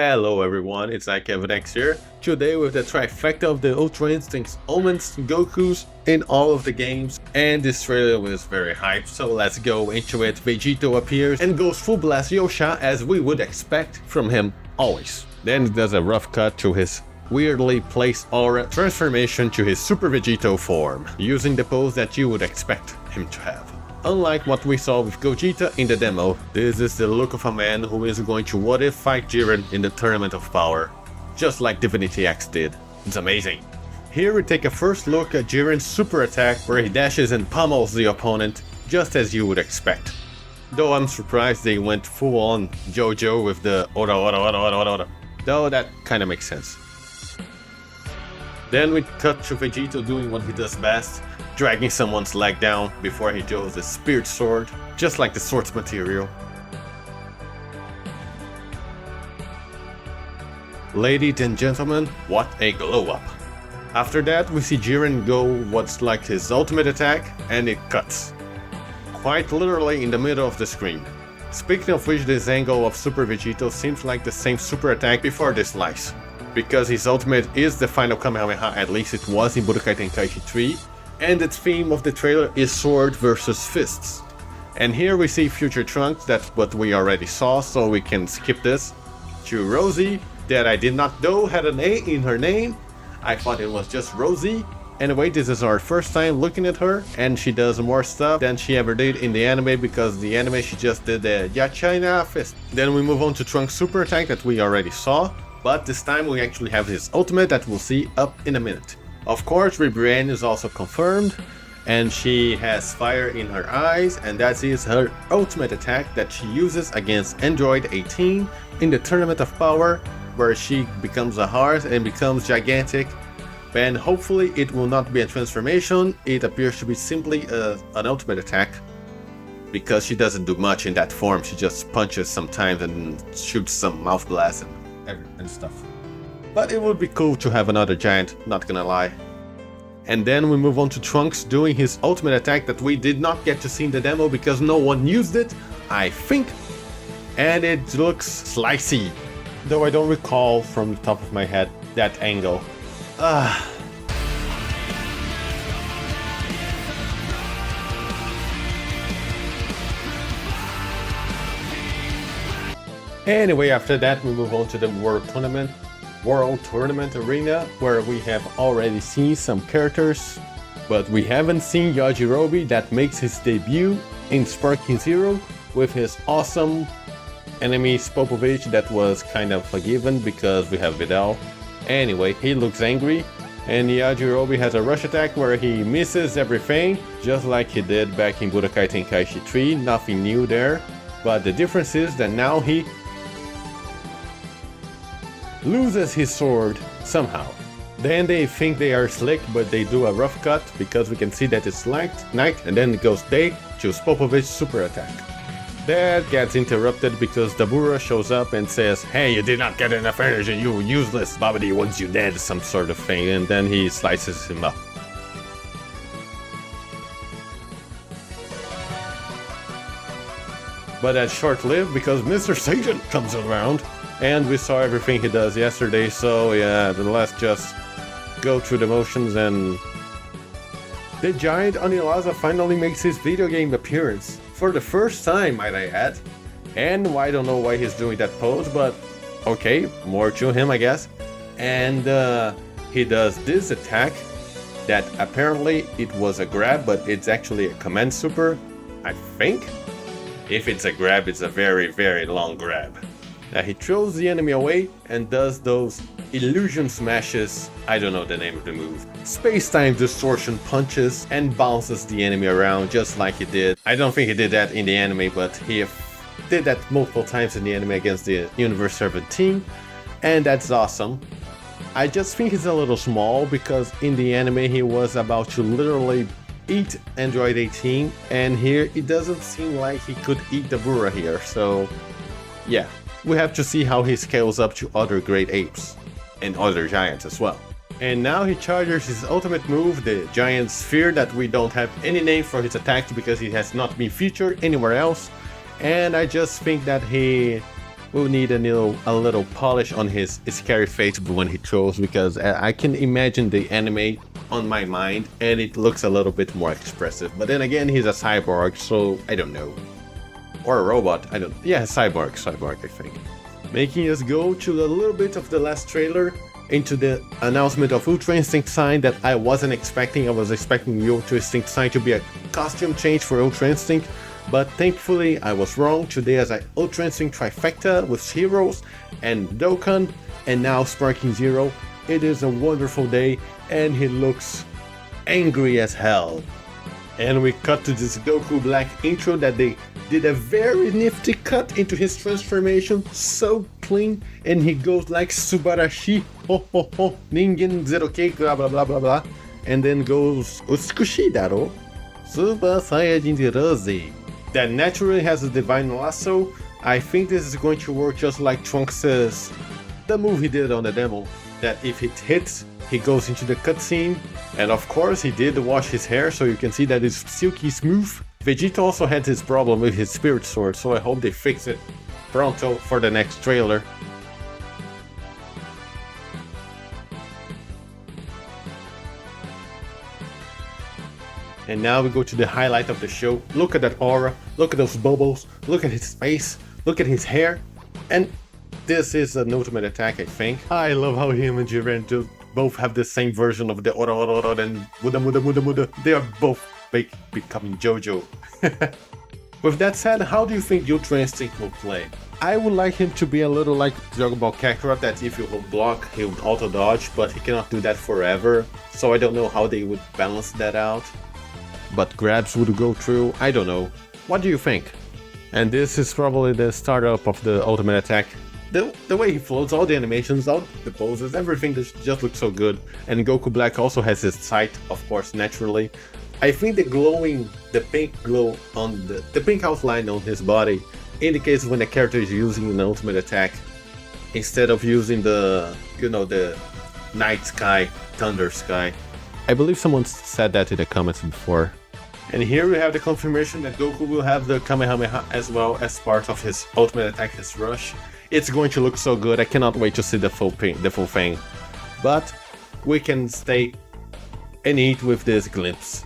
Hello everyone, it's Angelic here, today with the trifecta of the Ultra Instincts, Omens, Gokus in all of the games, and this trailer was very hyped, so let's go into it. Vegito appears and goes full blast Yosha as we would expect from him always. Then he does a rough cut to his weirdly placed aura transformation to his Super Vegito form, using the pose that you would expect him to have. Unlike what we saw with Gogeta in the demo, this is the look of a man who is going to what if fight Jiren in the Tournament of Power, just like Divinity X did. It's amazing. Here we take a first look at Jiren's super attack where he dashes and pummels the opponent, just as you would expect. Though I'm surprised they went full on JoJo with the ora ora ora ora ora ora. Though that kinda makes sense. Then we cut to Vegito doing what he does best, dragging someone's leg down before he throws a spirit sword, just like the source material. Ladies and gentlemen, what a glow up. After that we see Jiren go what's like his ultimate attack, and it cuts. Quite literally in the middle of the screen. Speaking of which, this angle of Super Vegito seems like the same super attack before this slice, because his ultimate is the final Kamehameha, at least it was in Budokai Tenkaichi 3, and the theme of the trailer is sword versus fists. And here we see Future Trunks, that's what we already saw, so we can skip this. To Rosie, that I did not know had an A in her name, I thought it was just Rosie. Anyway, this is our first time looking at her, and she does more stuff than she ever did in the anime, because the anime she just did the Yachina fist. Then we move on to Trunks' super attack that we already saw, but this time we actually have his ultimate that we'll see up in a minute. Of course, Ribrianne is also confirmed, and she has fire in her eyes, and that is her ultimate attack that she uses against Android 18 in the Tournament of Power, where she becomes a heart and becomes gigantic. And hopefully it will not be a transformation, it appears to be simply an ultimate attack, because she doesn't do much in that form, she just punches sometimes and shoots some mouth blasts and stuff. But it would be cool to have another giant, not gonna lie. And then we move on to Trunks doing his ultimate attack that we did not get to see in the demo because no one used it, I think. And it looks slicey, though I don't recall from the top of my head that angle. Anyway, after that we move on to the World Tournament Arena, where we have already seen some characters, but we haven't seen Yajirobe that makes his debut in Sparking Zero with his awesome enemy Spopovich that was kind of forgiven because we have Vidal. Anyway, he looks angry, and Yajirobe has a rush attack where he misses everything, just like he did back in Budokai Tenkaichi 3, nothing new there, but the difference is that now he loses his sword somehow. Then they think they are slick, but they do a rough cut because we can see that it's night, and then it goes day to Spopovich's super attack. That gets interrupted because Dabura shows up and says, "Hey, you did not get enough energy, you useless, Babidi wants you dead," some sort of thing, and then he slices him up. But that's short-lived because Mr. Satan comes around, and we saw everything he does yesterday, so yeah, let's just go through the motions. And the giant Anilaza finally makes his video game appearance, for the first time, might I add. And I don't know why he's doing that pose, but okay, more to him, I guess. And he does this attack that apparently it was a grab, but it's actually a command super, I think. If it's a grab, it's a very, very long grab. He throws the enemy away and does those illusion smashes, I don't know the name of the move. Space-time distortion punches and bounces the enemy around just like he did. I don't think he did that in the anime, but he did that multiple times in the anime against the Universe 17, and that's awesome. I just think he's a little small because in the anime he was about to literally eat Android 18, and here it doesn't seem like he could eat Dabura here, so yeah. We have to see how he scales up to other great apes, and other giants as well. And now he charges his ultimate move, the Giant Sphere, that we don't have any name for his attacks because he has not been featured anywhere else. And I just think that he will need a little polish on his scary face when he throws, because I can imagine the anime on my mind and it looks a little bit more expressive. But then again, he's a cyborg, so I don't know. Or a robot, I don't... Yeah, cyborg, I think. Making us go to a little bit of the last trailer, into the announcement of Ultra Instinct Sign that I wasn't expecting. I was expecting the Ultra Instinct Sign to be a costume change for Ultra Instinct, but thankfully I was wrong. Today as an Ultra Instinct trifecta with Heroes and Dokkan, and now Sparking Zero. It is a wonderful day, and he looks angry as hell. And we cut to this Goku Black intro that they did a very nifty cut into his transformation, so clean, and he goes like Subarashi, ho ho ho, ningen zeroke, blah blah blah blah blah, and then goes Utsukushi daro, Super Saiyajin Rose. That naturally has a divine lasso. I think this is going to work just like Trunks' the move he did on the demo, that if it hits, he goes into the cutscene, and of course he did wash his hair, so you can see that it's silky smooth. Vegeta also had his problem with his spirit sword, so I hope they fix it pronto for the next trailer. And now we go to the highlight of the show. Look at that aura, look at those bubbles, look at his face, look at his hair, and this is an ultimate attack, I think. I love how him and Jiren just both have the same version of the ora ora ora and muda muda muda muda. They are both becoming JoJo. With that said, how do you think Ultra Instinct will play? I would like him to be a little like Dragon Ball Kakarot, that if you hold block, he would auto dodge, but he cannot do that forever. So I don't know how they would balance that out. But grabs would go through, I don't know. What do you think? And this is probably the startup of the ultimate attack. The way he floats, all the animations, all the poses, everything just looks so good. And Goku Black also has his sight, of course, naturally. I think the pink glow on the pink outline on his body indicates when the character is using an ultimate attack instead of using the, the night sky, thunder sky. I believe someone said that in the comments before. And here we have the confirmation that Goku will have the Kamehameha as well as part of his ultimate attack, his rush. It's going to look so good. I cannot wait to see the full thing. But we can stay and eat with this glimpse.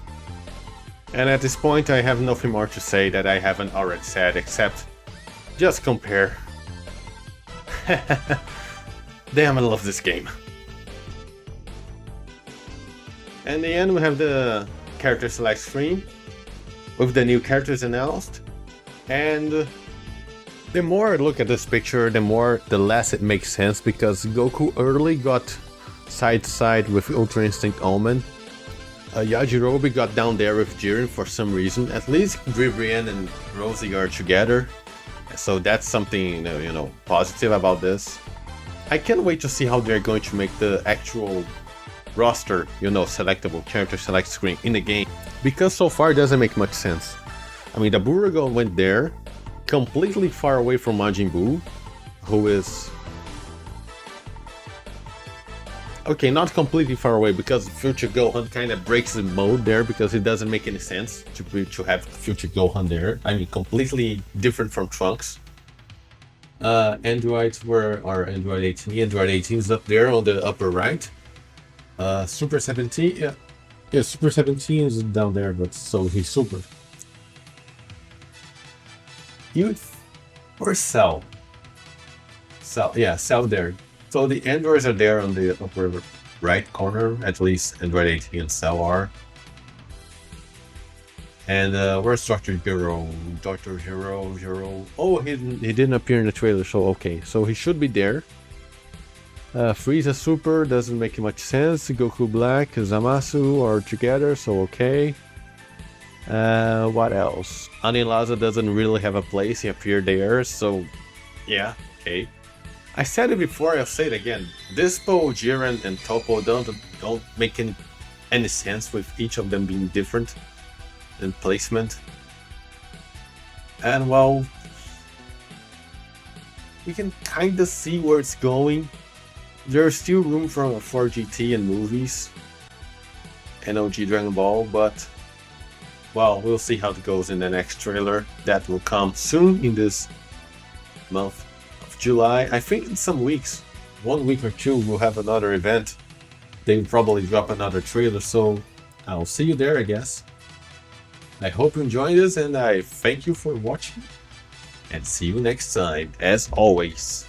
And at this point I have nothing more to say that I haven't already said, except just compare. Damn, I love this game. And in the end we have the character select screen with the new characters announced. And the more I look at this picture, the less it makes sense, because Goku early got side to side with Ultra Instinct Omen. Yajirobe got down there with Jiren for some reason. At least Vivian and Rosie are together, so that's something positive about this. I can't wait to see how they're going to make the actual roster, selectable character select screen in the game, because so far it doesn't make much sense. I mean, the Buragon went there, completely far away from Majin Buu, who is... Okay, not completely far away, because Future Gohan kind of breaks the mode there, because it doesn't make any sense to have Future Gohan there. I mean, completely different from Trunks. Androids are Android 18. Android 18 is up there on the upper right. Super 17, yeah, Super 17 is down there, but so he's Super. Youth or Cell? Cell, yeah, Cell there. So the androids are there on the upper right corner, at least Android 18 and Cell are. And where's Dr. Hero? Dr. Hero. Oh, he didn't appear in the trailer, so okay. So he should be there. Frieza Super doesn't make much sense. Goku Black, Zamasu are together, so okay. What else? Anilaza doesn't really have a place. He appeared there, so yeah, okay. I said it before, I'll say it again. Dispo, Jiren, and Toppo don't make any sense, with each of them being different in placement. And well, we can kind of see where it's going. There's still room for GT and movies and OG Dragon Ball, but well, we'll see how it goes in the next trailer that will come soon in this month of July. I think in some weeks, 1 week or two, we'll have another event. They'll probably drop another trailer, so I'll see you there, I guess. I hope you enjoyed this, and I thank you for watching. And see you next time, as always.